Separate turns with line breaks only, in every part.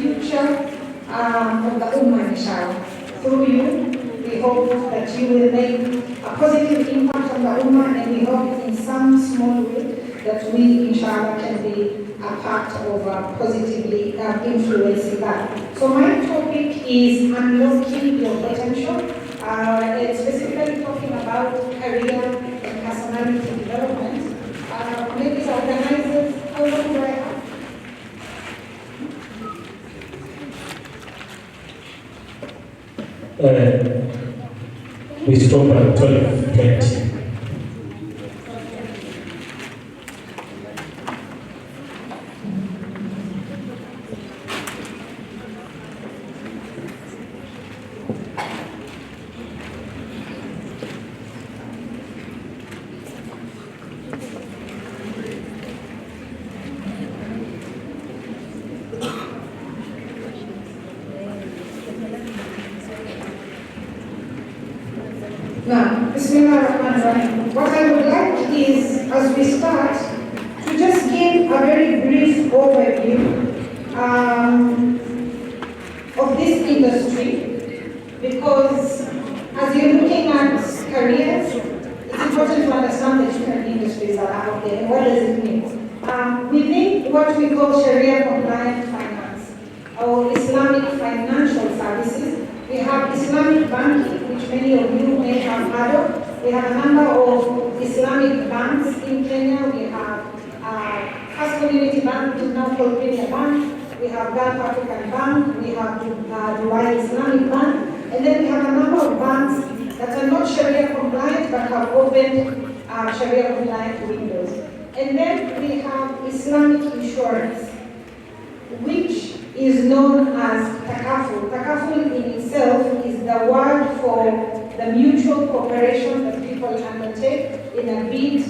future of the Ummah, inshallah. Through you, we hope that you will make a positive impact on the Ummah, and we hope in some small way that we, inshallah, can be a part of positively influencing that. So my topic is unlocking your potential. It's specifically talking about career and personality development. Maybe the organizers, how long do I have?
We stop at 12:20.
Now, Bismillahirrahmanirrahim. What I would like is, as we start, to just give a very brief overview of this industry, because as you're looking at careers, it's important to understand the different industries that are out there and what does it mean. Within what we call Sharia compliant finance or Islamic financial services, we have Islamic banking, which many of you may have heard of. We have a number of Islamic banks in Kenya. We have First Community Bank, which is now called Premier Bank. We have Gulf African Bank. We have Dubai Islamic Bank. And then we have a number of banks that are not Sharia compliant but have opened Sharia compliant windows. And then we have Islamic insurance, which is known as takaful. Takaful in itself is the word for the mutual cooperation that people undertake in a bid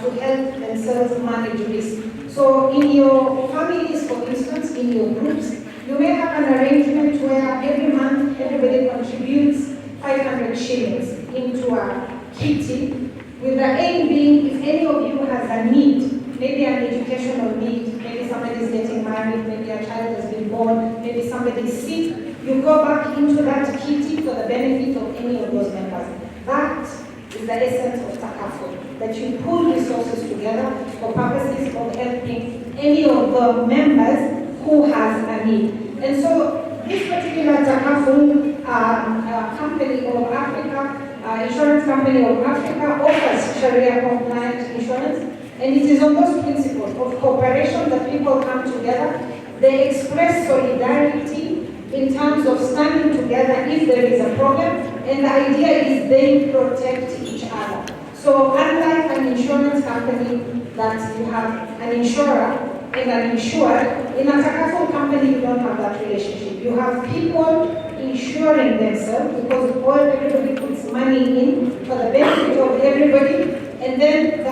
to help themselves manage risk. So in your families, for instance, in your groups, you may have an arrangement where every month everybody contributes 500 shillings into a kitty, with the aim being, if any of you has a need, maybe an educational need, maybe somebody is getting married, maybe a child has been born, maybe somebody is sick, you go back into that kitty for the benefit of any of those members. That is the essence of takaful, that you pull resources together for purposes of helping any of the members who has a need. And so this particular takaful company of Africa, insurance company of Africa, offers Sharia compliant insurance. And it is on those principles of cooperation that people come together. They express solidarity in terms of standing together if there is a problem. And the idea is they protect each other. So unlike an insurance company that you have an insurer and an insured, in a takaful company you don't have that relationship. You have people insuring themselves because everybody puts money in for the benefit of everybody. And then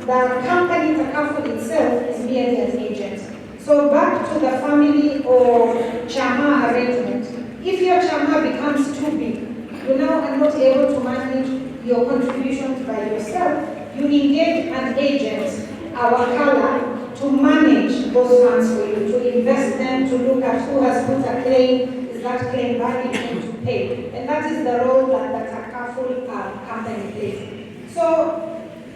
the company, takaful itself, is merely an agent. So back to the family or chama arrangement. If your chama becomes too big, you now are not able to manage your contributions by yourself, you engage an agent, our color, to manage those funds for you, to invest them, to look at who has put a claim, is that claim valid, and to pay. And that is the role that the takaful company plays. So,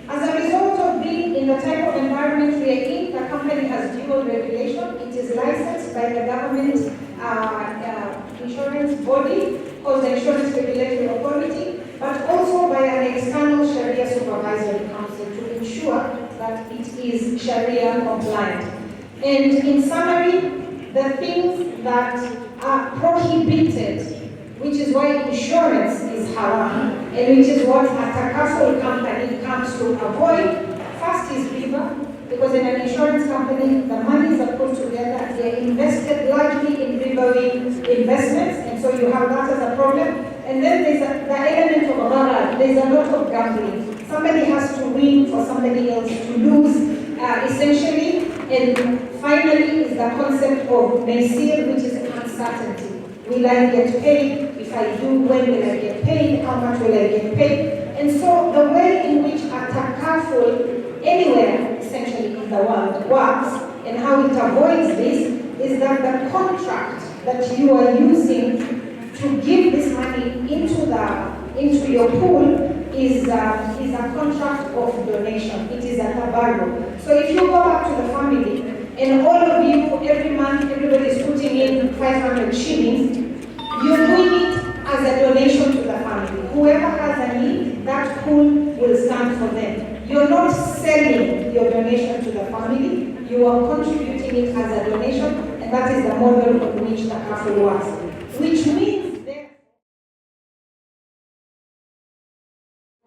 as a result of being in the type of environment we are in, the company has dual regulation. It is licensed by the government insurance body, called the Insurance Regulatory Authority, but also by an external Sharia Supervisory Council to ensure that it is Sharia compliant. And in summary, the things that are prohibited, which is why insurance is haram, and which is what a takaful company comes to avoid. First is riba, because in an insurance company, the monies are put together, they're invested largely in ribawi investments, and so you have that as a problem. And then there's the element of gharar, there's a lot of gambling. Somebody has to win for somebody else to lose, essentially. And finally is the concept of maisir, which is uncertainty. Will I get paid? If I do, when will I get paid? How much will I get paid? And so the way in which a takaful anywhere essentially in the world works and how it avoids this is that the contract that you are using to give this money into your pool is a contract of donation. It is a tabarruk. So if you go back to the family and all of you, every month, everybody is putting in 500 shillings, you're doing it as a donation to the family. Whoever has a need, that pool will stand for them. You're not selling your donation to the family, you are contributing it as a donation, and that is the model on which the kafir works. Which means that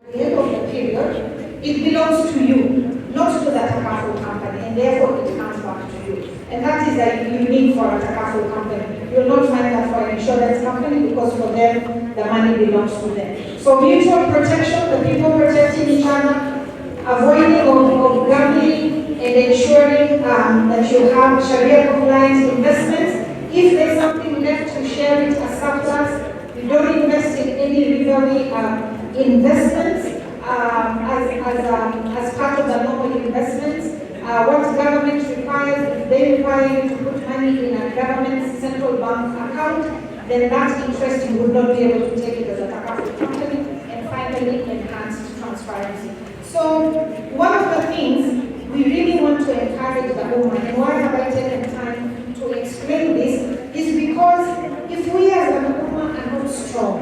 at the end of the period, it belongs to you, not to the takaful company, and therefore it comes back to you. And that is a unique for a takaful company. You will not find that for an insurance company because for them, the money belongs to them. So mutual protection, the people protecting each other, avoiding of gambling, and ensuring that you have Sharia compliant investments. If there's something left, to share it as surplus. You don't invest in any legally investments as part of the normal investments. What government requires, if they require you to put money in a government central bank account, then that interest you would not be able to take it as a takaful company. And finally, enhanced transparency. So one of the things we really want to encourage the Ummah, and why have I taken time to explain this, is because if we as an Ummah are not strong,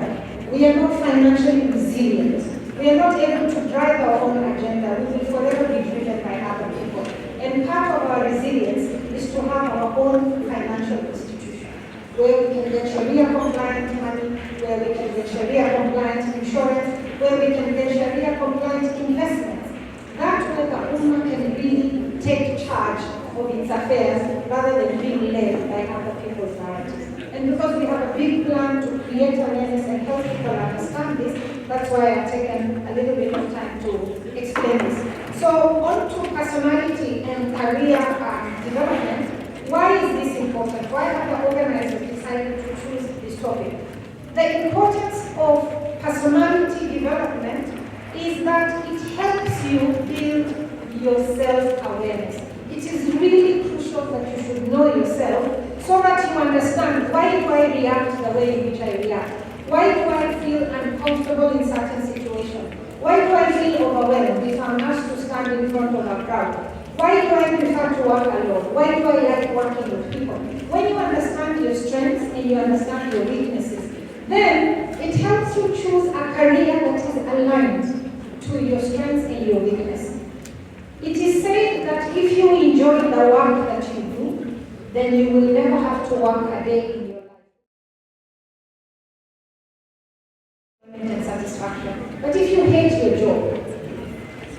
we are not financially resilient, we are not able to drive our own agenda, we will forever be driven by other people. And part of our resilience is to have our own financial institution, where we can get Sharia compliant money, where we can get Sharia compliant insurance, where we can get Sharia compliant investments. That way the Ummah can really take charge of its affairs rather than being led by other people's narratives. And because we have a big plan to create awareness and help people understand this, that's why I've taken a little bit of time to explain this. So on to personality and career development. Why is this important? Why have the organizers decided to choose this topic? The importance of personality development is that it helps you build your self-awareness. It is really crucial that you should know yourself so that you understand, why do I react the way in which I react? Why do I feel uncomfortable in certain situations? Why do I feel overwhelmed if I'm asked to stand in front of a crowd? Why do I prefer to work alone? Why do I like working with people? When you understand your strengths and you understand your weaknesses, then it helps you choose a career that is aligned to your strengths and your weakness. It is said that if you enjoy the work that you do, then you will never have to work a day in your life. And satisfaction. But if you hate your job,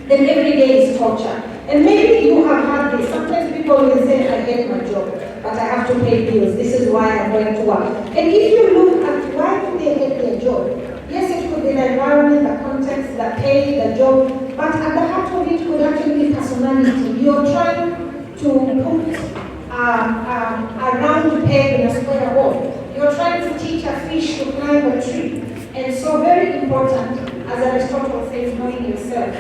then every day is torture. And maybe you have had this. Sometimes people will say, I hate my job, but I have to pay bills. This is why I'm going to work. And if you look at why do they hate their job, yes, it could be the environment, the context, the pay, the job, but at the heart of it could actually be personality. You're trying to put a round peg in a square hole. You're trying to teach a fish to climb a tree. And so very important, as Aristotle says, knowing yourself,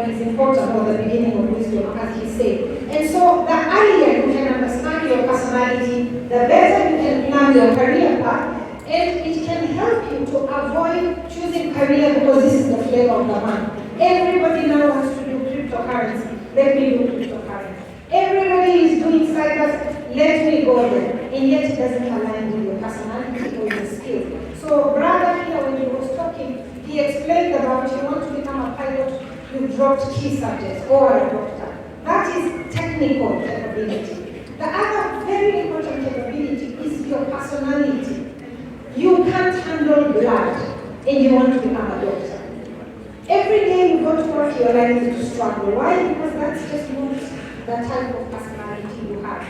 is important for the beginning of wisdom, as he said. And so the earlier you can understand your personality, the better you can plan your career path, and it can help you to avoid choosing career because this is the flavor of the month. Everybody now wants to do cryptocurrency. Let me do cryptocurrency. Everybody is doing cyber. Let me go there. And yet it doesn't align with your personality or your skills. So brother here, when he was talking, he explained about you want to become a pilot, you dropped key subjects, or a doctor. That is technical capability. The other very important capability is your personality. You can't handle blood and you want to become a doctor. Every day you go to work, you're likely to struggle. Why? Because that's just not the type of personality you have.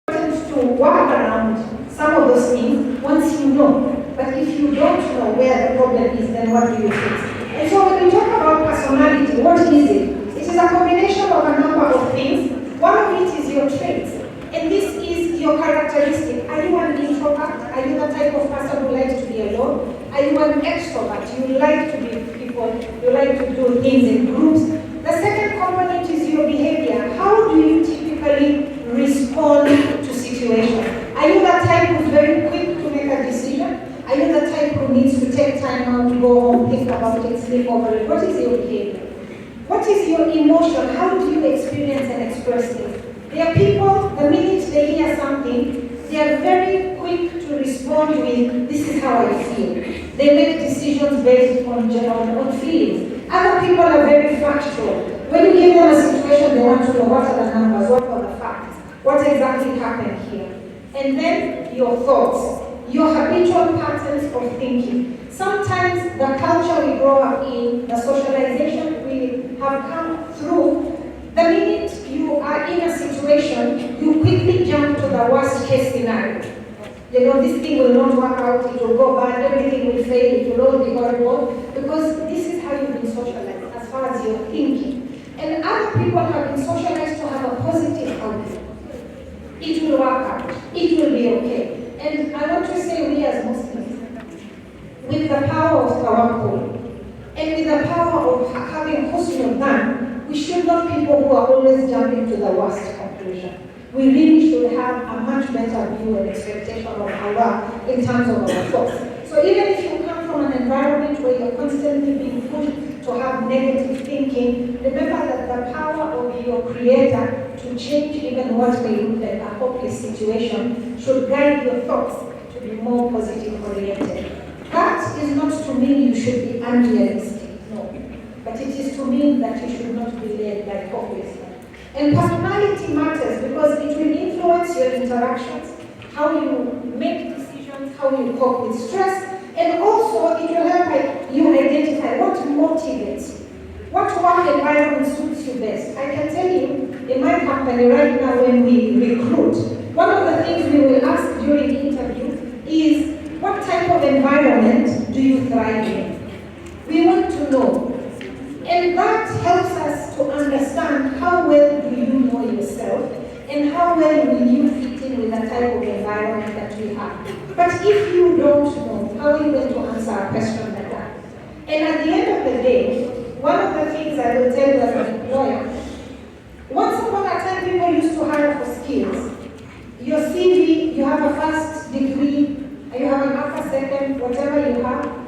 It's important to work around some of those things once you know. But if you don't know where the problem is, then what do you fix? And so when we talk about personality, what is it? It is a combination of a number of things. One of it is your traits. And this is your characteristic. Are you an introvert? Are you the type of person who likes to be alone? Are you an extrovert? You like to be with people. You like to do things in groups. The second component is your behavior. How is your emotion? How do you experience and express it? There are people, the minute they hear something, they are very quick to respond with, this is how I feel. They make decisions based on feelings. Other people are very factual. When you give them a situation, they want to know what are the numbers, what are the facts, what exactly happened here. And then your thoughts, your habitual patterns of thinking. Sometimes the culture we grow up in, the socialization we have come through, the minute you are in a situation, you quickly jump to the worst case scenario. You know, this thing will not work out, it will go bad, everything will fail, it will all be horrible, because this is how you've been socialized as far as you're thinking. And other people have been socialized to have a positive outlook. It will work out, it will be okay. And I want to say, we as Muslims, with the power of tawakkul, and with the power of having husnul dhan, we should not be people who are always jumping to the worst conclusion. We really should have a much better view and expectation of Allah in terms of our thoughts. So even if you come from an environment where you're constantly being pushed to have negative thinking, remember that the power of your Creator to change even what may look like a hopeless situation should guide your thoughts to be more positive oriented. That is not to mean you should be unrealistic, no. But it is to mean that you should not be led by hopelessness. And personality matters because it will influence your interactions, how you make decisions, how you cope with stress, and also it will help you identify what motivates you. What work environment suits you best? I can tell you, in my company right now when we recruit, one of the things we will ask during the interview is, what type of environment do you thrive in? We want to know. And that helps us to understand how well do you know yourself and how well will you fit in with the type of environment that we have. But if you don't know, how are you going to answer a question like that? And at the end of the day, one of the things I will tell you as an employer, once upon a time people used to hire for skills. Your CV, you have a first degree, you have an upper second, whatever you have,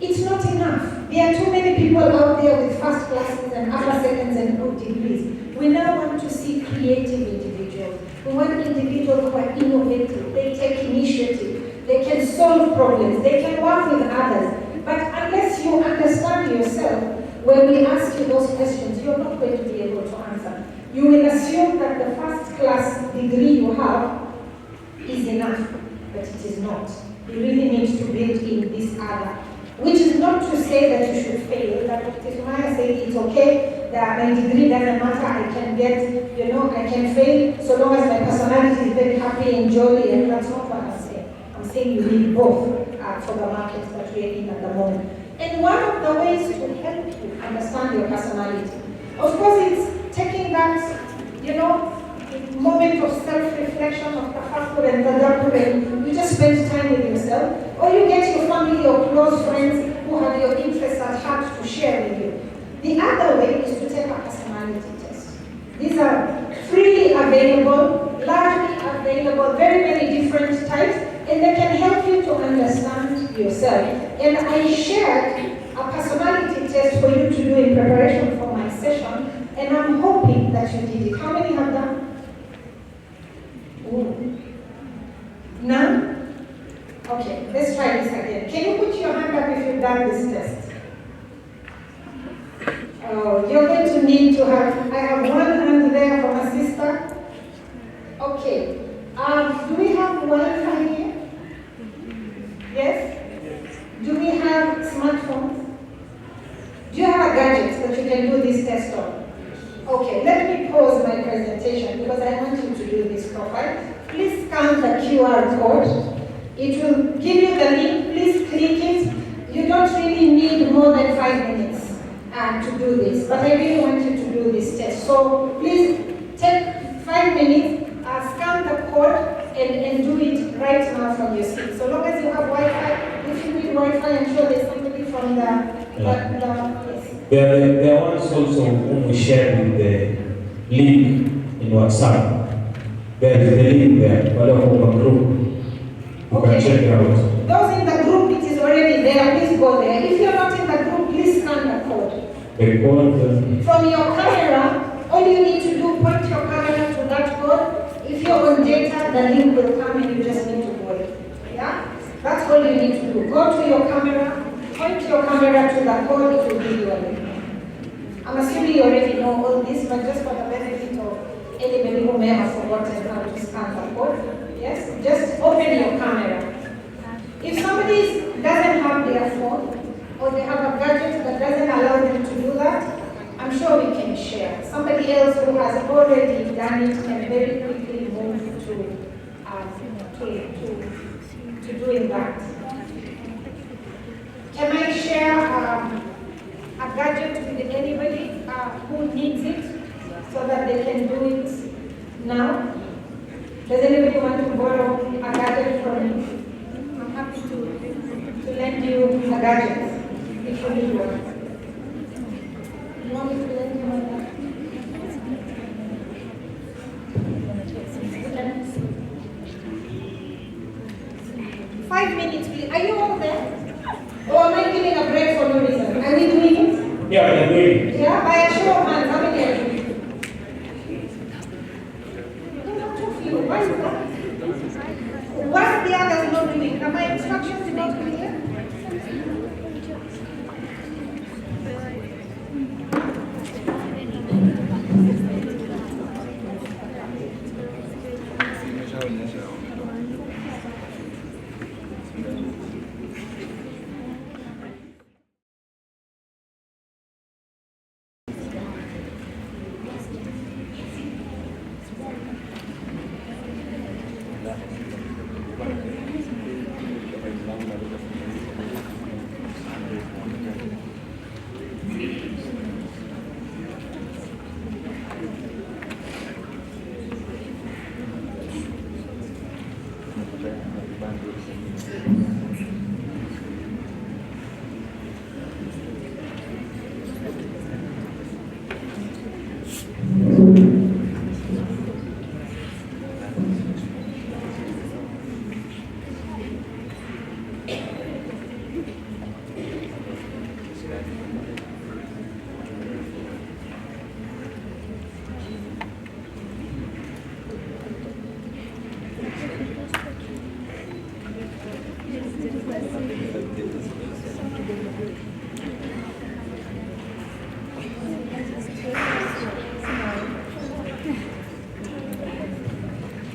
it's not enough. There are too many people out there with first classes and upper seconds and good degrees. We now want to see creative individuals. We want individuals who are innovative, they take initiative, they can solve problems, they can work with others. But unless you understand yourself, when we ask you those questions, you're not going to be able to answer. You will assume that the first class degree you have is enough, but it is not. You really need to build in this other. Which is not to say that you should fail, that Dr. Maya said it's okay, that my degree doesn't matter, I can get, I can fail, so long as my personality is very happy and jolly, and that's not what I'm saying. I'm saying you need both for the market that we're in at the moment. And one of the ways to help you understand your personality, of course it's taking that, moment of self-reflection, of tafakkur and tadabbur, and you just spend time with yourself, or you get your family or close friends who have your interests at heart to share with you. The other way is to take a personality test. These are freely available, largely available, very, very different types, and they can help you to understand yourself. And I shared a personality test for you to do in preparation for my session, and I'm hoping that you did it. How many have done? None? Okay, let's try this again. Can you put your hand up if you've done this test? Oh, you're going to need to have, I have one hand there from a sister. Okay. Do we have Wi-Fi here? Yes? Do we have smartphones? Do you have a gadget that you can do this test on? Okay, let me pause my presentation because I want you to do this profile. Please scan the QR code. It will give you the link. Please click it. You don't really need more than 5 minutes to do this, but I really want you to do this test. So please take 5 minutes, scan the code, and do it right now from your seat. So long as you have Wi-Fi, if you need Wi-Fi, I'm sure there's somebody from the yes.
There are ones also whom we share with the link in WhatsApp. There is the link there, but of a group. You can check it out.
Those in the group, it is already there. Please go there. If you're not in the group, please scan the code.
record.
From your camera, all you need to do, point your camera to that code. If you're on data, the link will come and you just need to go in. Yeah? That's all you need to do. Go to your camera, point your camera to the code, it will give you a link. I'm assuming you already know all this, but just for the benefit of anybody who may have forgotten how to scan the code, yes? Just open your camera. If somebody doesn't have their phone, or they have a gadget that doesn't allow them to do that, I'm sure we can share. Somebody else who has already done it can very quickly move to doing that. Can I share a gadget with anybody who needs it so that they can do it now? Does anybody want to borrow a gadget from me? I'm happy to lend you a gadget if you need one. You want me to lend you one? 5 minutes, please. Are you all there? Or am I giving a break for no reason? Are we doing it?
Yeah, we're doing it.
Yeah, by a show of hands, how many are you? No, two of you. Why is that? What's the others not doing? Are my instructions not clear?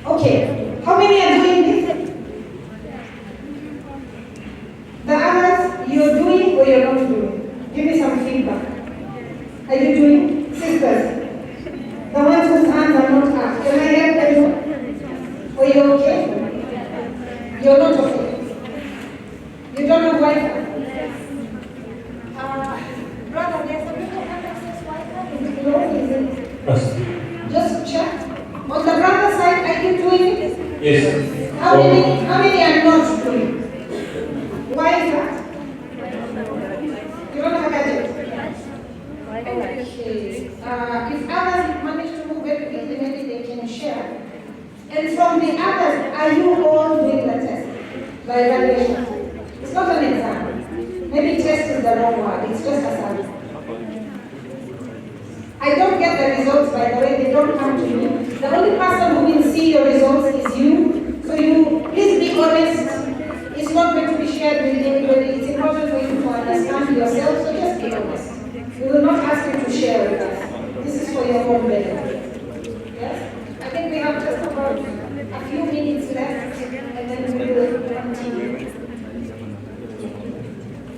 Okay, how many are doing this? The others, you're doing or you're not doing? Give me some feedback. Are you doing? Sisters, the ones whose hands are not up, can I help them? Or you're okay? You're not okay? You don't have Wi-Fi? Brother, there's a bit of access Wi-Fi. Is it low? Is it?
Yes.
Just check. On the brother side, are you doing it?
Yes.
How many are not doing? Why is that? You don't have a gadget? Okay. If others manage to move very quickly, maybe they can share. And from the others, are you all doing the test? The evaluation? It's not an exam. Maybe test is the wrong word. It's just a sample. I don't get the results, by the way. They don't come to me. The only person who will see your results is you. So you, please be honest. It's not going to be shared with anybody. It's important for you to understand yourself, so just be honest. We will not ask you to share with us. This is for your own benefit. Yes? I think we have just about a few minutes left, and then we will continue.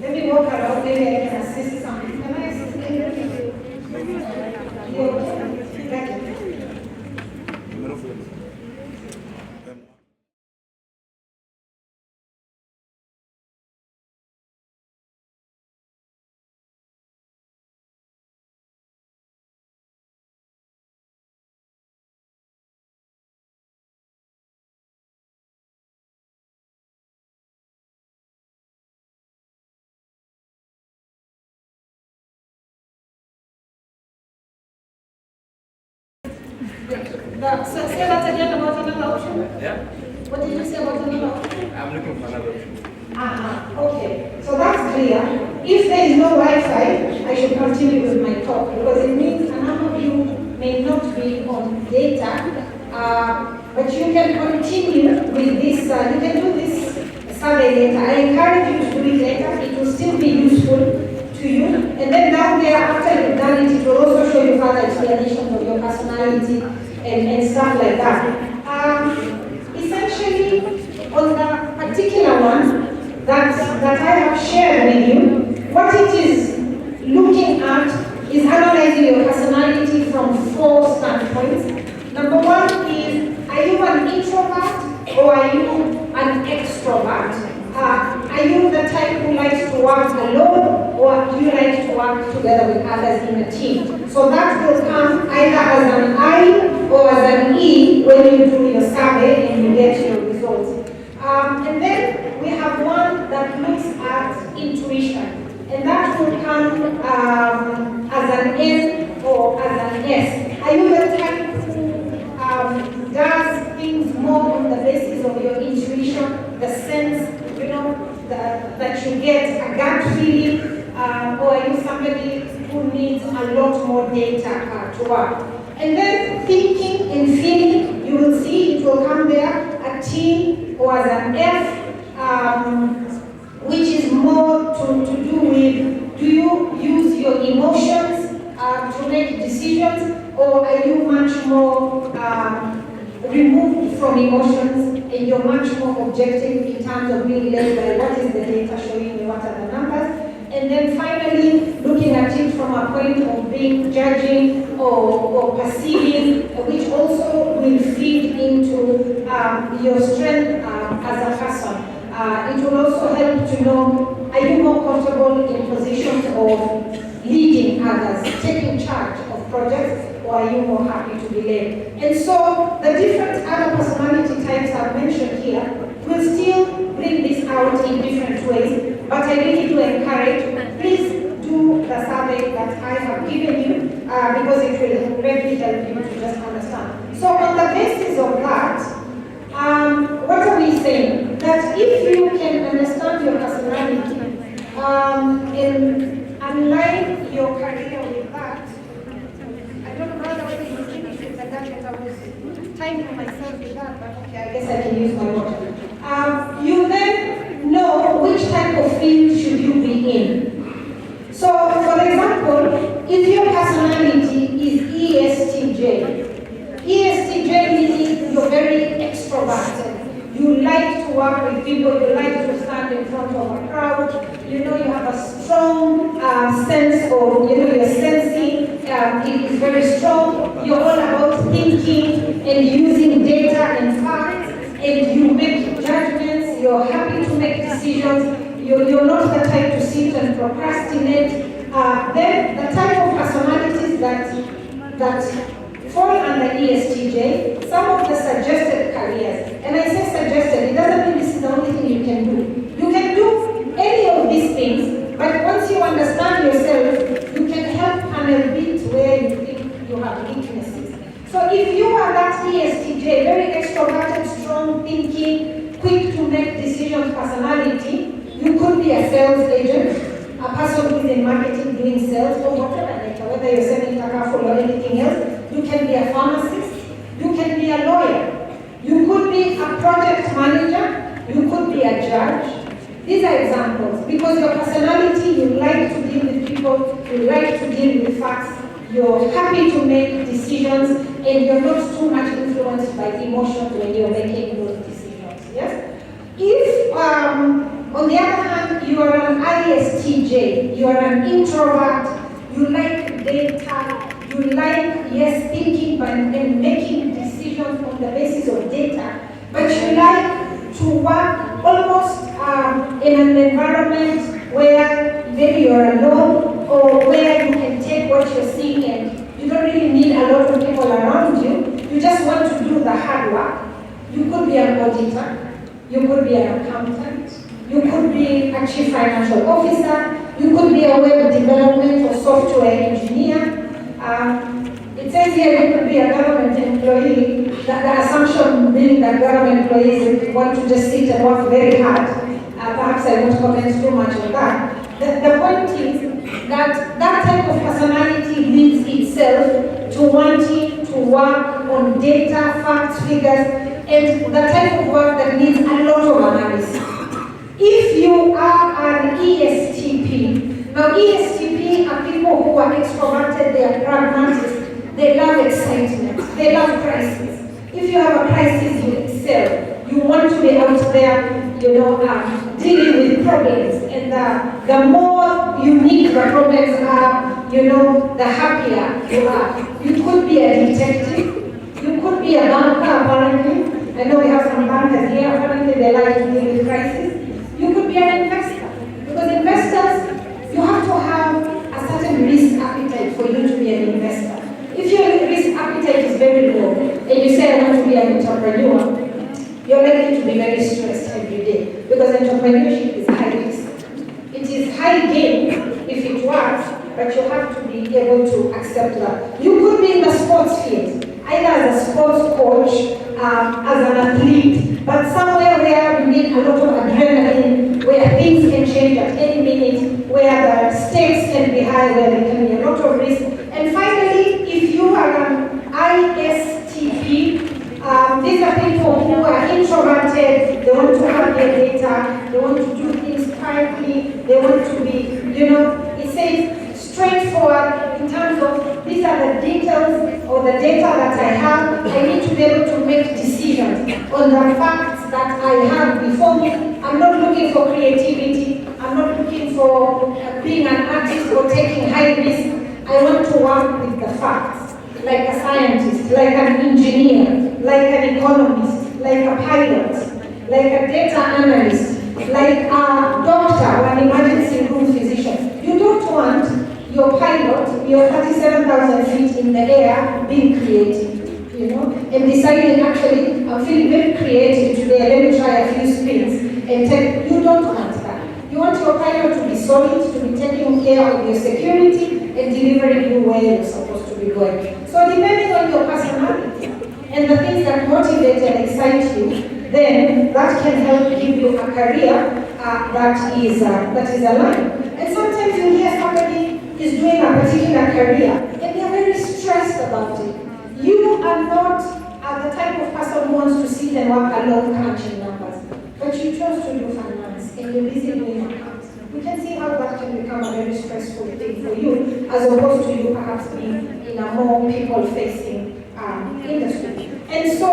Let me walk around. Maybe I can assist something. Can I assist anybody? You okay? Thank you. So say that again about another option.
Yeah.
What did you say about another option?
I'm looking for another option.
Okay. So that's clear. If there is no Wi-Fi, I should continue with my talk because it means a number of you may not be on data, but you can continue with this. You can do this survey later. I encourage you to do it later. It will still be useful to you. And then down there, after you've done it, it will also show you further explanations of your personality and stuff like that. Essentially, on the particular one that I have shared with you, what it is looking at is analyzing your personality from 4 standpoints. Number 1 is, are you an introvert or are you an extrovert? Are you the type who likes to work alone or do you like to work together with others in a team? So that will come either as an I or as an E when you do your survey and you get your results. And then we have one that looks at intuition, and that will come as an N or as an S. Are you the type who does things more on the basis of your intuition, the sense, that you get a gut feeling, or are you somebody who needs a lot more data to work? And then thinking and feeling, you will see it will come there, a T or as an F, which is more to do with, do you use your emotions to make decisions, or are you much more removed from emotions and you're much more objective in terms of being led by what is the data showing you, what are the numbers? And then finally, looking at it from a point of being judging or perceiving, which also will feed into your strength as a person. It will also help to know, are you more comfortable in positions of leading others, taking charge of projects, or are you more happy to be led? And so the different other personality types I've mentioned here will still bring this out in different ways, but I really do encourage, please do the survey that I have given you because it will really help you to just understand. So on the basis of that, what are we saying? That if you can understand your personality and align your career with that, I don't know whether you finished with the gadget. I was timing myself with that, but okay, I guess I can use my watch. You then know which type of field should you be in. So, for example, if your personality is ESTJ meaning you're very extroverted. You like to work with people, you like to stand in front of a crowd, you have a strong sense of, your sensing, it is very strong. You're all about thinking and using data and facts, and you make judgments, you're happy to make decisions, you're not the type to sit and procrastinate. Then the type of personalities that fall under ESTJ, some of the suggested careers, and I say suggested, it doesn't mean this is the only thing you can do. You can do any of these things, but once you understand yourself, you can help panel beat where you think you have weaknesses. So if you are that ESTJ, very extroverted, strong thinking, quick to make decisions personality, you could be a sales agent, a person who is in marketing doing sales, or whatever, whether you're selling takaful or anything else. You can be a pharmacist, you can be a lawyer, you could be a project manager, you could be a judge. These are examples, because your personality, you like to deal with people, you like to deal with facts, you're happy to make decisions, and you're not too much influenced by emotions when you're making those decisions, yes? If, on the other hand, you are an ISTJ, you are an introvert, you like data, you like, yes, thinking and making decisions on the basis of data, but you like to work almost in an environment where maybe you're alone or where you can take what you're seeing and you don't really need a lot of people around you. You just want to do the hard work. You could be an auditor, you could be an accountant, you could be a chief financial officer, you could be a web development or software engineer. It says Sometimes here you could be a government employee, the assumption being that government employees want to just sit and work very hard. Perhaps I won't comment too much on that. The point is that that type of personality leads itself to wanting to work on data, facts, figures, and the type of work that needs a lot of analysis. If you are an ESTP, now ESTP are people who are extroverted, they are pragmatic, they love excitement, they love crisis. If you have a crisis, you excel. You want to be out there, dealing with problems. And the more unique the problems are, the happier you are. You could be a detective, you could be a banker, apparently. I know we have some bankers here, apparently they like to deal with crisis. You could be an investor, because investors, you have to have a certain risk appetite for you to be an investor. If your risk appetite is very low, and you say, I want to be an entrepreneur, you're likely to be very stressed every day, because entrepreneurship is high risk. It is high gain if it works, but you have to be able to accept that. You could be in the sports field, either as a sports coach, as an athlete, but somewhere where you need a lot of adrenaline, where things can change at any minute, where the stakes can be high, where there can be a lot of risk. And finally, if you are an ISTP, these are people who are introverted, they want to have their data, they want to do things quietly, they want to be, it says straightforward in terms of these are the details or the data that I have. I need to be able to make decisions on the facts that I have before me. I'm not looking for creativity, I'm not looking for being an artist or taking high risk. I want to work with the facts, like a scientist, like an engineer, like an economist, like a pilot, like a data analyst, like a doctor or an emergency room physician. You don't want your pilot, your 37,000 feet in the air, being creative, and deciding, actually, I'm feeling very creative today, let me try a few spins, and you don't want that. You want your pilot to be solid, to be taking care of your security, and delivering you where you're supposed to be going. So depending on your personality, and the things that motivate and excite you, then that can help give you a career that is aligned. And sometimes you hear somebody is doing a particular career, and they're very stressed about it. You are not the type of person who wants to sit and work alone crunching numbers, but you chose to do finance, and you're busy doing accounts. We can see how that can become a very stressful thing for you, as opposed to you perhaps being in a more people-facing industry. And so,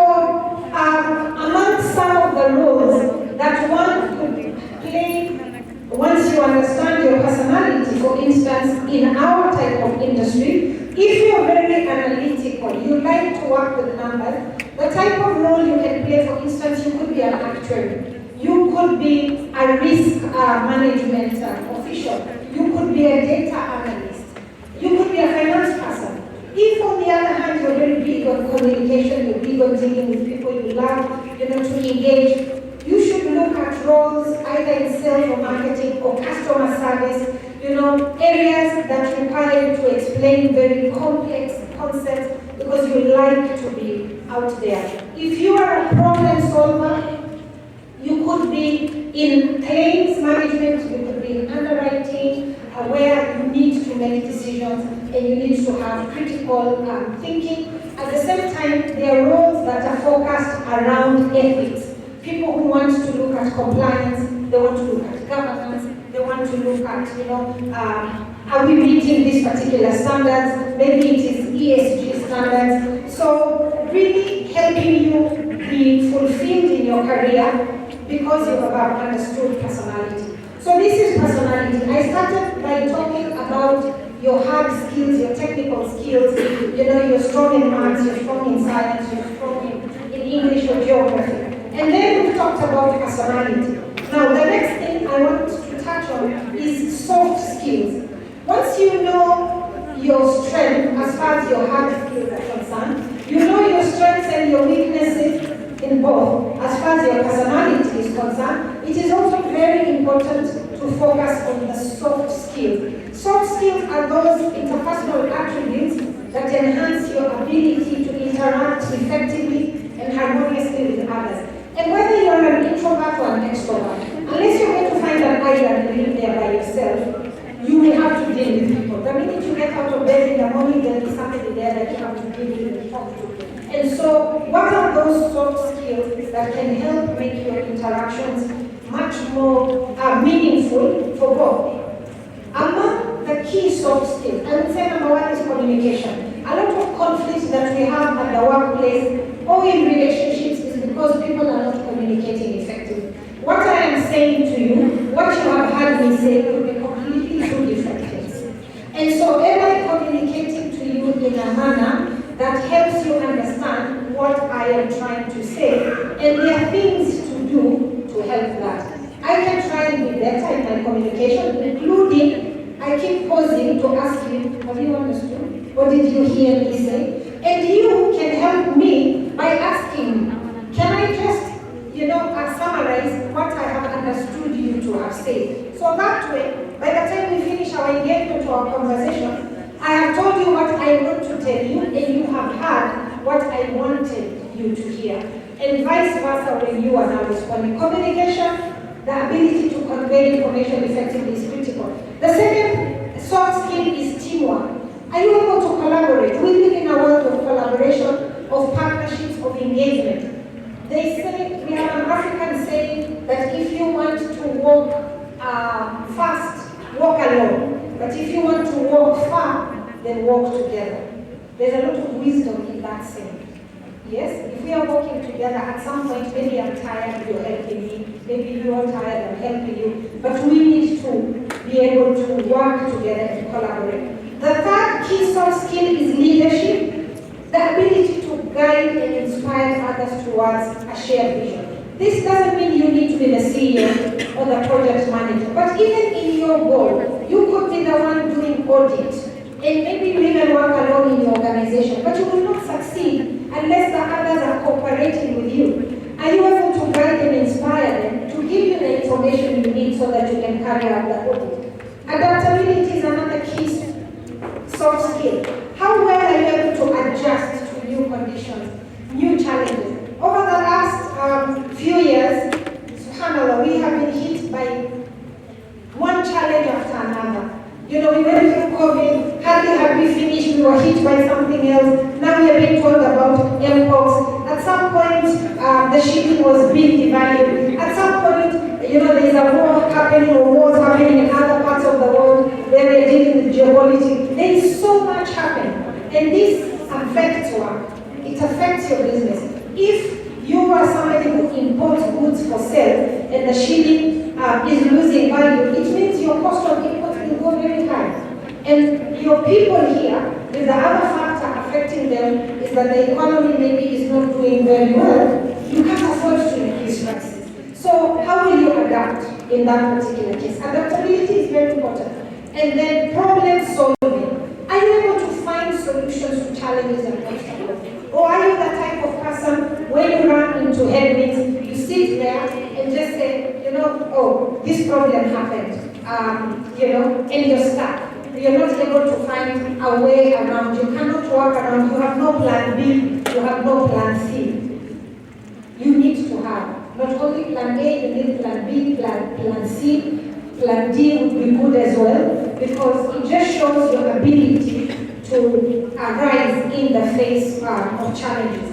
among some of the roles that one could play once you understand your personality, for instance, in our type of industry, if you're very analytical, you like to work with numbers, the type of role you can play, for instance, you could be an actuary. You could be a risk management official. You could be a data analyst. You could be a finance person. If, on the other hand, you're very big on communication, you're big on dealing with people you love, to engage, you should look at roles either in sales or marketing or customer service, areas that require you to explain very complex concepts because you like to be out there. If you are a problem solver, you could be in claims management, you could be in underwriting, where you need to make decisions and you need to have critical thinking. At the same time, there are roles that are focused around ethics. People who want to look at compliance, they want to look at governance, they want to look at, are we meeting these particular standards? Maybe it is ESG standards. So really helping you be fulfilled in your career because you have understood personality. So this is personality. I started by talking about your hard skills, your technical skills. You're strong in maths, you're strong in science, you're strong in English or geography. And then we talked about personality. Now, the next thing I want to touch on is soft skills. Once you know your strength as far as your hard skills are concerned, you know your strengths and your weaknesses in both. As far as your personality is concerned, it is also very important to focus on the soft skills. Soft skills are those interpersonal attributes that enhance your ability to interact effectively and harmoniously with others. And whether you're an introvert or an extrovert, unless you're going to find an island and live there by yourself, you will have to deal with people. The minute you get out of bed in the morning, there is somebody there that you have to deal with and talk to. And so, what are those soft skills that can help make your interactions much more meaningful for both? Among the key soft skills, I would say number one is communication. A lot of conflicts that we have at the workplace or in relationships is because people are not communicating effectively. What I am saying to you, what you have heard me say, could be completely two different things. And so, am I communicating to you in a manner that helps you understand what I am trying to say? And there are things to do to help that. I can try and be better in my communication, including I keep pausing to ask you, have you understood? What did you hear me say? And you can help me by asking, can I just, summarize what I have understood you to have said? So that way, by the time we finish our engagement or our conversation, I have told you what I want to tell you, and you have heard what I wanted you to hear. And vice versa when you are now responding. Communication, the ability to convey information effectively is critical. The second soft skill is teamwork. Are you able to collaborate? We live in a world of collaboration, of partnerships, of engagement. They say, we have an African saying that if you want to walk fast, walk alone. But if you want to walk far, then walk together. There's a lot of wisdom in that saying. Yes, if we are working together, at some point, maybe I'm tired, you're helping me. Maybe you're tired, I'm helping you. But we need to be able to work together and collaborate. The third key soft skill is leadership. The ability to guide and inspire others towards a shared vision. This doesn't mean you need to be the CEO or the project manager, but even in your goal, you could be the one doing audit, and maybe you even work alone in your organization, but you will not succeed unless the others are cooperating with you. Are you able to guide and inspire them to give you the information you need so that you can carry out the audit? Adaptability is another key soft skill. How well are you able to adjust to new conditions, new challenges? Over the last few years, subhanAllah, we have been hit by one challenge after another. We went through COVID, hardly had we finished, we were hit by something else. Now we are being told about mpox. At some point, the shipping was being devalued. At some point, there is a war happening or wars happening in other parts of the world where we are dealing with geopolitics. There is so much happening. And this affects work. It affects your business. If you are somebody who imports goods for sale and the shipping is losing value, it means your cost of import will go very high. And your people here, with the other factor affecting them is that the economy maybe is not doing very well. You can't afford to increase prices. So how will you adapt in that particular case? Adaptability is very important. And then problem solving. Are you able to find solutions to challenges and obstacles? Or are you the type of person, when you run into headwinds, you sit there and just say, oh, this problem happened, and you're stuck. You're not able to find a way around. You cannot work around. You have no plan B. You have no plan C. You need to have not only plan A, you need plan B, plan C. Plan D would be good as well, because it just shows your ability to rise in the face of challenges.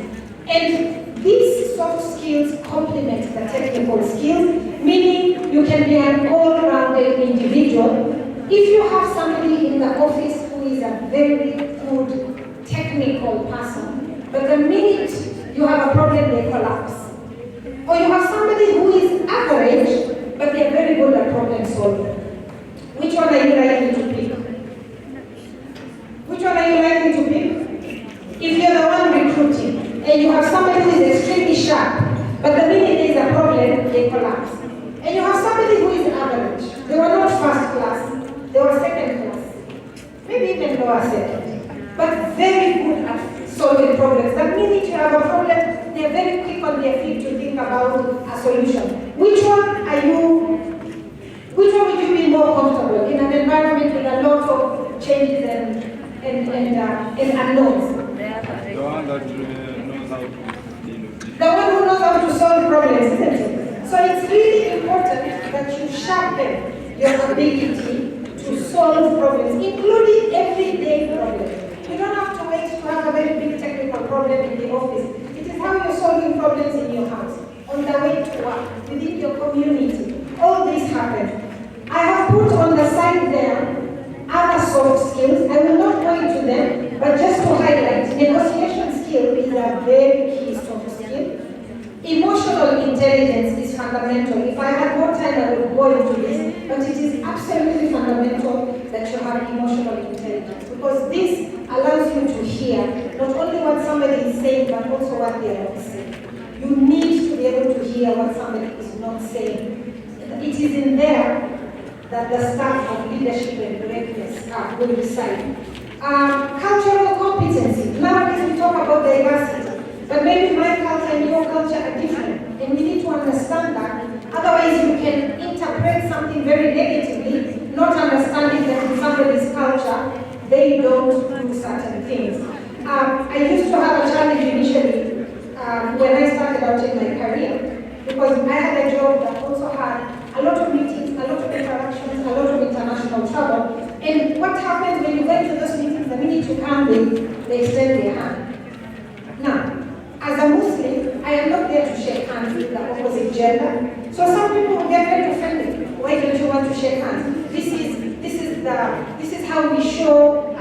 And these soft skills complement the technical skills, meaning you can be an all-rounded individual. If you have somebody in the office who is a very good technical person, but the minute you have a problem, they collapse. Or you have somebody who is average, but they're very good at problem solving. Which one are you likely to pick? Which one are you likely to pick? If you're the one recruiting, and you have somebody who is extremely sharp, but the minute there is a problem, they collapse. And you have somebody who is average. They were not first class, they were second class. Maybe even lower second. But very good at solving problems. The minute you have a problem, they're very quick on their feet to think about a solution. Which one would you be more comfortable in an environment with a lot of changes and unknowns?
that knows how to deal with it.
The one who knows how to solve problems, isn't it? So it's really important that you sharpen your ability to solve problems, including everyday problems. You don't have to wait to have a very big technical problem in the office. It is how you're solving problems in your house, on the way to work, within your community. All this happens. I have put on the side there other soft skills. I will not go into them, but just to highlight, negotiation skill is a very key soft skill. Emotional intelligence is fundamental. If I had more time, I would go into this, but it is absolutely fundamental that you have emotional intelligence, because this allows you to hear not only what somebody is saying, but also what they are not saying. You need to be able to hear what somebody is not saying. It is in there that the staff of leadership and greatness will reside. Cultural competency. Nowadays we talk about diversity, but maybe my culture and your culture are different, and we need to understand that. Otherwise you can interpret something very negatively, not understanding that in somebody's culture, they don't do certain things. I used to have a challenge initially when I started out in my career, because I had a job that also had a lot of meetings, a lot of interactions, a lot of international travel. And what happens when you get to those meetings, the minute you come, they extend their hand. Now, as a Muslim, I am not there to shake hands with the opposite gender. So some people will get very offended. Why don't you want to shake hands? This is how we show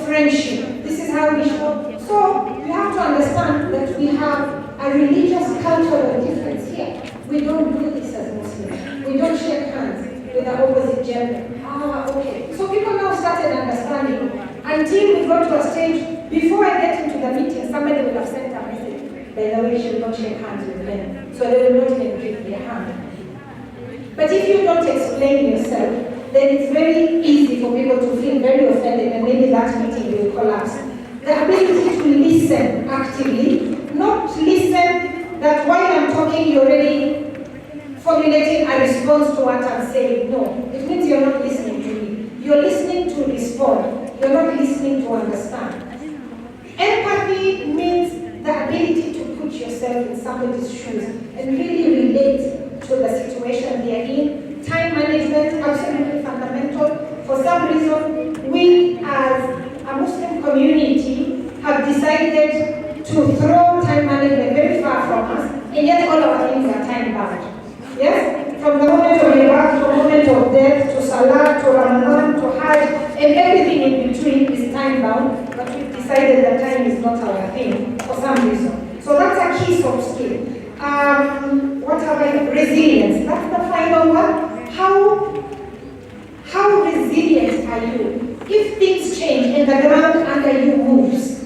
friendship. This is how we show. So you have to understand that we have a religious cultural difference here. We don't do this as Muslims. We don't shake hands with the opposite gender. Okay. So people now started understanding until we got to a stage, before I get into the meeting, somebody will have sent a message, by the way, you should not shake hands with men. So they will not even give their hand. But if you don't explain yourself, then it's very easy for people to feel very offended, and maybe that meeting will collapse. The ability to listen actively, not listen that while I'm talking you're already formulating a response to what I'm saying. No, it means you're not listening to me. You're listening to respond. You're not listening to understand. Empathy means the ability to put yourself in somebody's shoes and really relate to the situation they're in. Time management, absolutely fundamental. For some reason, we as a Muslim community have decided to throw time management very far from us, and yet all our things are time bound. Yes? From the moment of your birth to the moment of death, to Salah, to Ramadan, to Hajj, and everything in between is time bound, but we've decided that time is not our thing for some reason. So that's a key soft skill. What have I? Resilience. That's the final one. How resilient are you? If things change and the ground under you moves,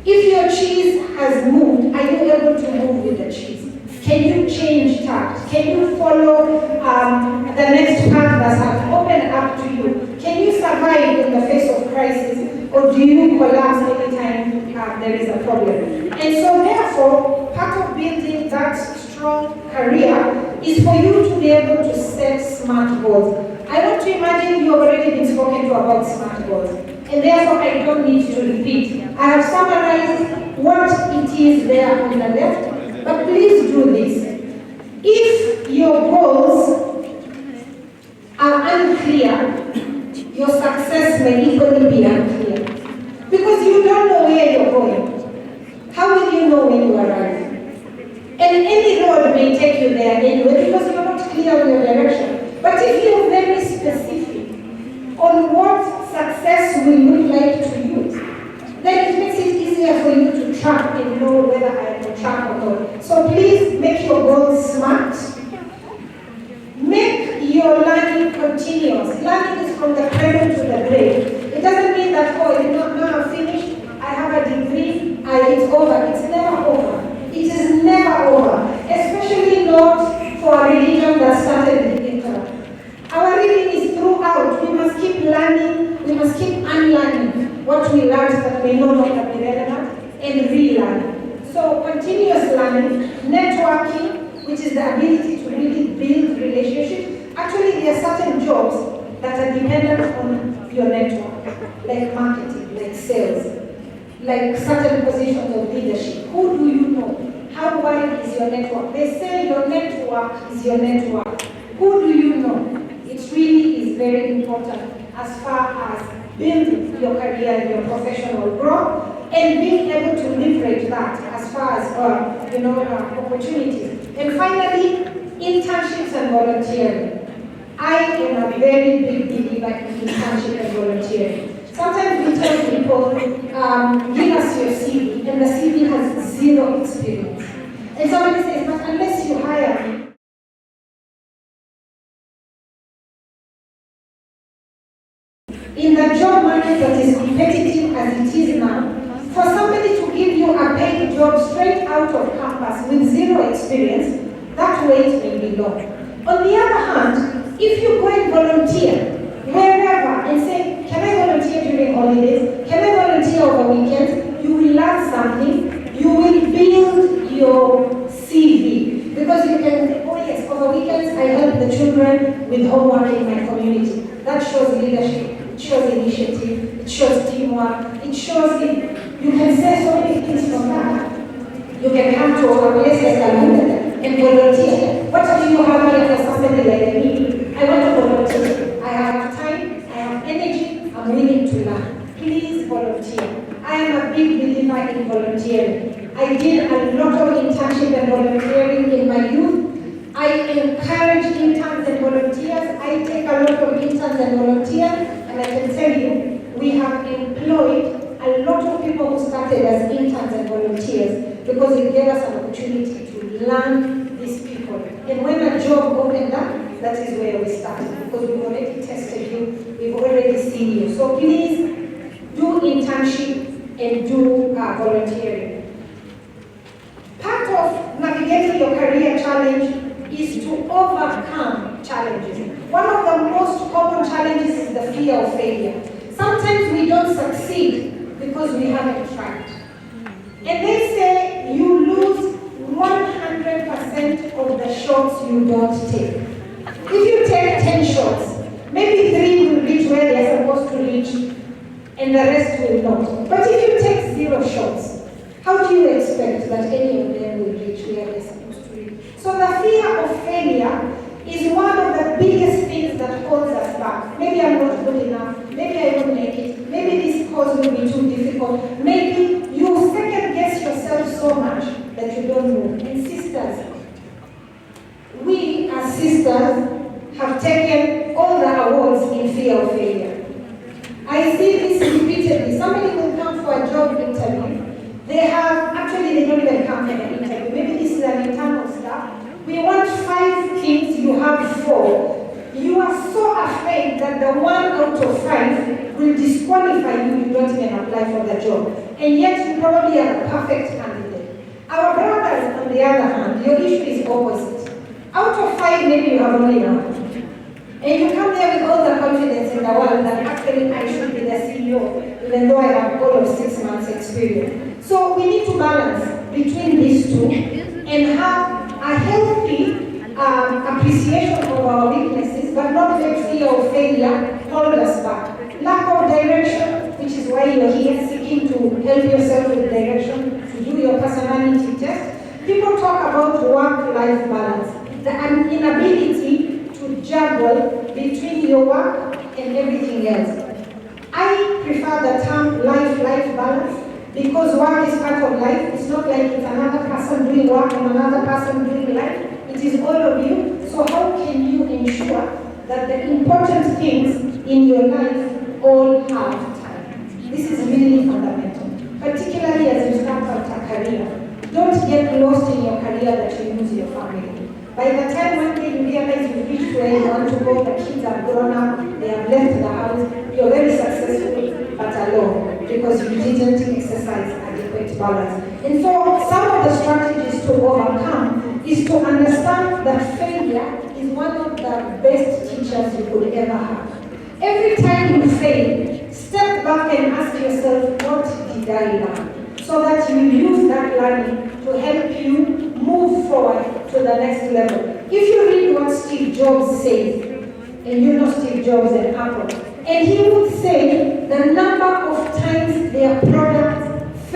if your cheese has moved, are you able to move with the cheese? Can you change tact? Can you follow the next path that has opened up to you? Can you survive in the face of crisis, or do you collapse anytime there is a problem? And so therefore, part of building that strong career is for you to be able to set smart goals. I want to imagine you have already been spoken to about smart goals, and therefore I don't need to repeat. I have summarized what it is there on the left, but please do this. If your goals are unclear, your success may equally be unclear. Because you don't know where you're going. How will you know when you arrive? And any road may take you there anyway because you're not clear on your direction. But if you're very specific on what success will look like to you, then it makes it easier for you to track and know whether I am on track or not. So please make your goals smart. Make your learning continuous. Learning is from the cradle to the grave. It doesn't mean that, now I'm finished, I have a degree, it's over. It's never over. It is never over. Especially not for a religion that started in the Internet. Our reading is throughout. We must keep learning, we must keep unlearning what we learned that may no longer be relevant, and relearning. So continuous learning, networking, which is the ability to really build relationships. Actually, there are certain jobs that are dependent on your network, like marketing, like sales, like certain positions of leadership? Who do you know? How wide is your network? They say your network is your network. Who do you know? It really is very important as far as building your career and your professional growth and being able to leverage that as far as opportunities. And finally, internships and volunteering. I am a very big believer in internship and volunteering. Sometimes we tell people, give us your CV, and the CV has zero experience. And somebody says, but unless you hire me, in the job market that is competitive as it is now, for somebody to give you a paid job straight out of campus with zero experience, that wait may be long. On the other hand, if you go and volunteer wherever and say, can I volunteer during holidays? Can I volunteer over weekends? You will learn something. You will build your CV. Because you can say, oh yes, over weekends I help the children with homework in my community. That shows leadership. It shows initiative, it shows teamwork, it shows you can say so many things from that. You can come to a place like Huda and volunteer. What do you have here for somebody like me? I want to volunteer. I have time, I have energy, I'm willing to learn. Please volunteer. I am a big believer in volunteering. I did a lot of internship and volunteering in my youth. I encourage interns and volunteers. I take a lot of interns and volunteers. And I can tell you, we have employed a lot of people who started as interns and volunteers because it gave us an opportunity to learn these people. And when a job opened up, that is where we started because we've already tested you, we've already seen you. So please do internship and do volunteering. Part of navigating your career challenge is to overcome challenges. One of the most common challenges is the fear of failure. Sometimes we don't succeed because we haven't tried. And they say you lose 100% of the shots you don't take. If you take 10 shots, maybe 3 will reach where they're supposed to reach, and the rest will not. But if you take 0 shots, how do you expect that any of them will reach where they're supposed to reach? So the fear of failure is one of the biggest things that holds us back. Maybe I'm not good enough, maybe I won't make it, maybe this course will be too difficult, maybe you second guess yourself so much that you don't move. And sisters, we as sisters have taken all the awards in fear of failure. I see this repeatedly. Somebody will come for a job interview. They don't even come for an interview. Maybe this is an internal staff. We want 5 things, you have 4. You are so afraid that the 1 out of 5 will disqualify you, you don't even apply for the job. And yet you probably are the perfect candidate. Our brothers, on the other hand, your issue is opposite. Out of 5, maybe you have only 1. And you come there with all the confidence in the world that actually I should be the CEO, even though I have all of 6 months experience. So we need to balance between these two and have a healthy appreciation of our weaknesses, but not let fear of failure hold us back. Lack of direction, which is why you're here seeking to help yourself with direction, to do your personality test. People talk about work-life balance, the inability to juggle between your work and everything else. I prefer the term life-life balance because work is part of life. It's not like it's another person doing work and another person doing life. It is all of you. So how can you ensure that the important things in your life all have time? This is really fundamental, particularly as you start out a career. Don't get lost in your career that you lose your family. By the time one day you realize you've reached where you want to go, the kids have grown up, they have left the house, you're very successful but alone because you didn't exercise adequate balance. And so some of the strategies to overcome is to understand that failure is one of the best teachers you could ever have. Every time you fail, step back and ask yourself, what did I learn? So that you use that learning to help you move forward to the next level. If you read what Steve Jobs says, and you know Steve Jobs and Apple, and he would say the number of times their products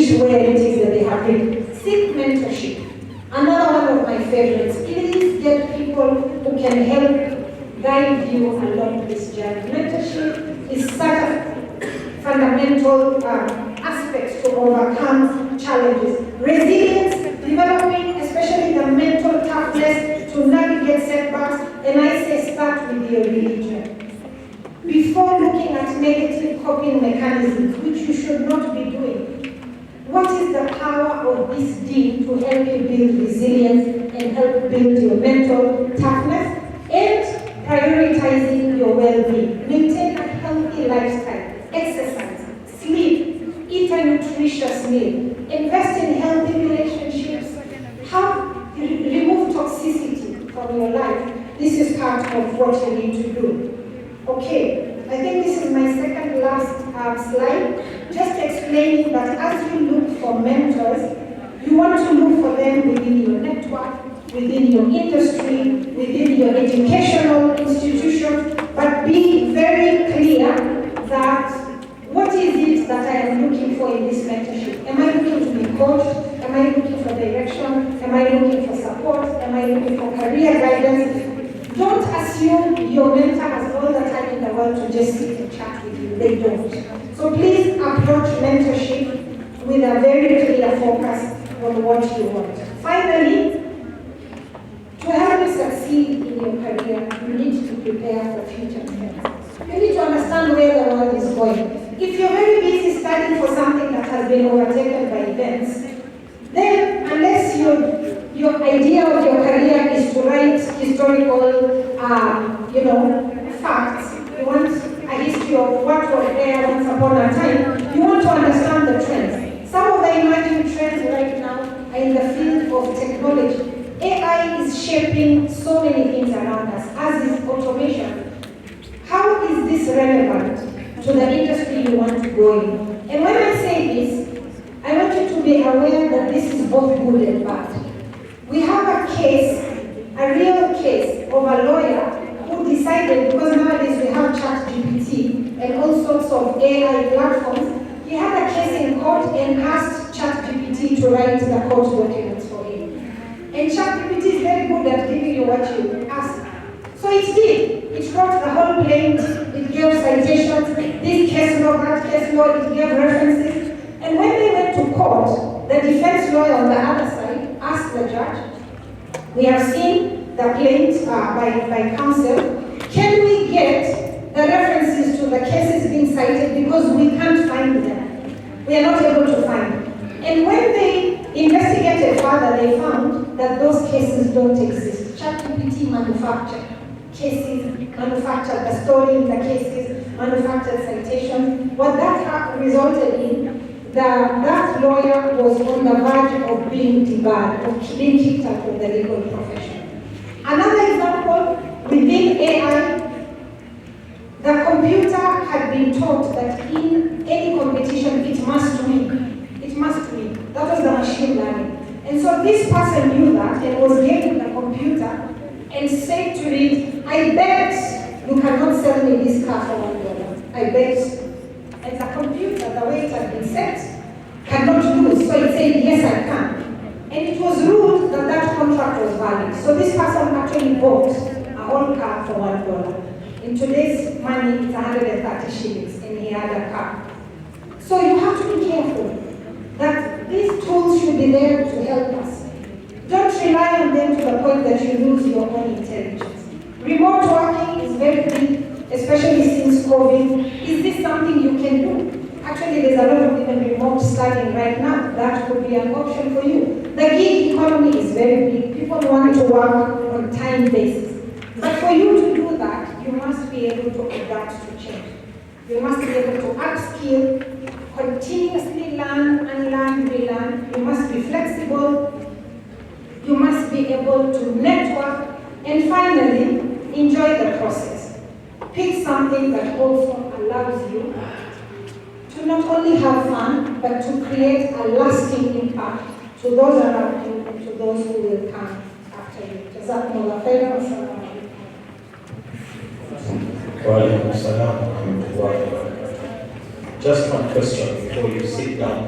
finish where it is that they have been. Seek mentorship. Another one of my favorites. Please get people who can help guide you along this journey. Mentorship is such a fundamental aspect to overcome challenges. Resilience, developing especially the mental toughness to navigate setbacks, and I say start with your religion. Before looking at negative coping mechanisms, which you should not be doing, what is the power of this deed to help you build resilience and help build your mental toughness and prioritizing your well-being? Maintain a healthy lifestyle, exercise, sleep, eat a nutritious meal, invest in healthy relationships, remove toxicity from your life. This is part of what you need to do. Okay, I think this is my second last slide. Just explaining that as you look for mentors, you want to look for them within your network, within your industry, within your educational institution, but be very clear that what is it that I am looking for in this mentorship? Am I looking to be coached? Am I looking for direction? Am I looking for support? Am I looking for career guidance? Don't assume your mentor has all the time in the world to just sit and chat with you. They don't. So please approach mentorship with a very clear focus on what you want. Finally, to help you succeed in your career, you need to prepare for future trends. You need to understand where the world is going. If you're very busy studying for something that has been overtaken by events, then unless your idea of your career is to write historical, facts, you want a history of what was there once upon a time, you want to understand the trends. Some of the emerging trends right now are in the field of technology. AI is shaping so many things around us, as is automation. How is this relevant to the industry you want to go in? And when I say this, I want you to be aware that this is both good and bad. We have a case, a real case of a lawyer who decided, because nowadays we have ChatGPT and all sorts of AI platforms, he had a case in court and asked ChatGPT to write the court documents for him. And ChatGPT is very good at giving you what you ask. So it did. It wrote the whole plaint, it gave citations, this case law, that case law, it gave references. And when they went to court, the defense lawyer on the other side asked the judge, we have seen the plaint by counsel, can we get the references to the cases being cited because we can't find them? We are not able to find them. And when they investigated further, they found that those cases don't exist. ChatGPT manufactured cases, manufactured the story in the cases, manufactured citations. What that resulted in, that lawyer was on the verge of being debarred, of being kicked out of the legal profession. Another example, within AI, the computer had been taught that in any competition it must win. It must win. That was the machine learning. And so this person knew that and was given the computer and said to it, I bet you cannot sell me this car for $1. I bet. And the computer, the way it had been set, cannot lose. So it said, yes, I can. And it was ruled that that contract was valid. So this person actually bought a whole car for $1. In today's money, it's 130 shillings, and he had a car. So you have to be careful that these tools should be there to help us. Don't rely on them to the point that you lose your own intelligence. Remote working is very big, especially since COVID. Is this something you can do? Actually, there's a lot of even remote studying right now. That could be an option for you. The gig economy is very big. People want to work on time basis. But for you to do that, you must be able to adapt to change. You must be able to upskill, continuously learn, unlearn, relearn. You must be flexible. You must be able to network. And finally, enjoy the process. Pick something that also allows you to not only have fun, but to create a lasting impact to those around you and to those who will come after you. Jazakumullah khairan. Wassalamu alaikum.
Just one question before you sit down.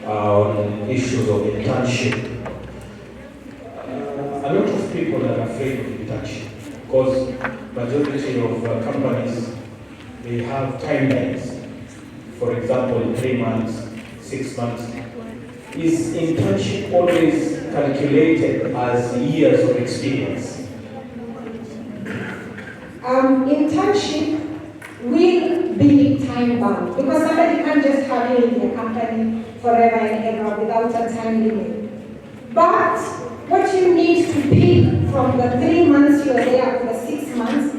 on issues of internship. A lot of people are afraid of internship because majority of companies, they have timelines. For example, 3 months, 6 months. Is internship always calculated as years of experience?
Internship will be time bound because somebody can't just have you in their company forever and ever without a time limit. But what you need to pick from the 3 months you're there or the 6 months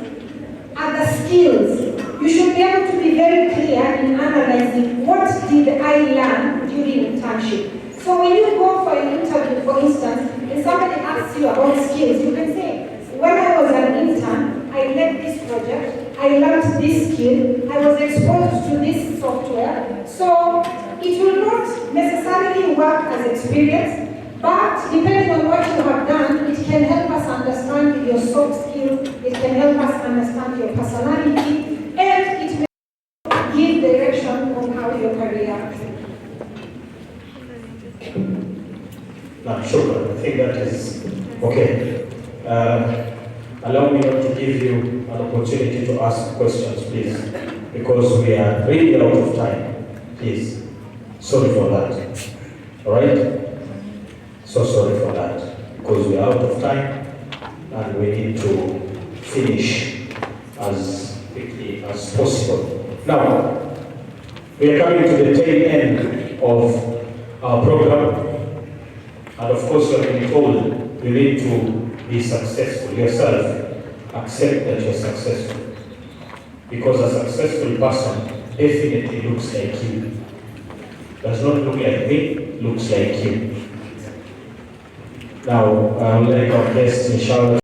are the skills. You should be able to be very clear in analyzing what did I learn during internship. So when you go for an interview, for instance, and somebody asks you about skills, you can say, when I was an intern, I led this project, I learned this skill, I was exposed to this software. So it will not necessarily work as experience, but depending on what you have done, it can help us understand your soft skills, it can help us understand your personality, and it may give direction on how your career.
Now, sure, I think that is okay. Allow me not to give you an opportunity to ask questions, please, because we are really out of time. Please, sorry for that. All right? So sorry for that, because we are out of time and we need to finish as quickly as possible. Now, we are coming to the tail end of our program, and of course, you have been told you need to be successful yourself. Accept that you're successful, because a successful person definitely looks like you. Does not look like me, looks like you. Now, I would like our guests, inshallah.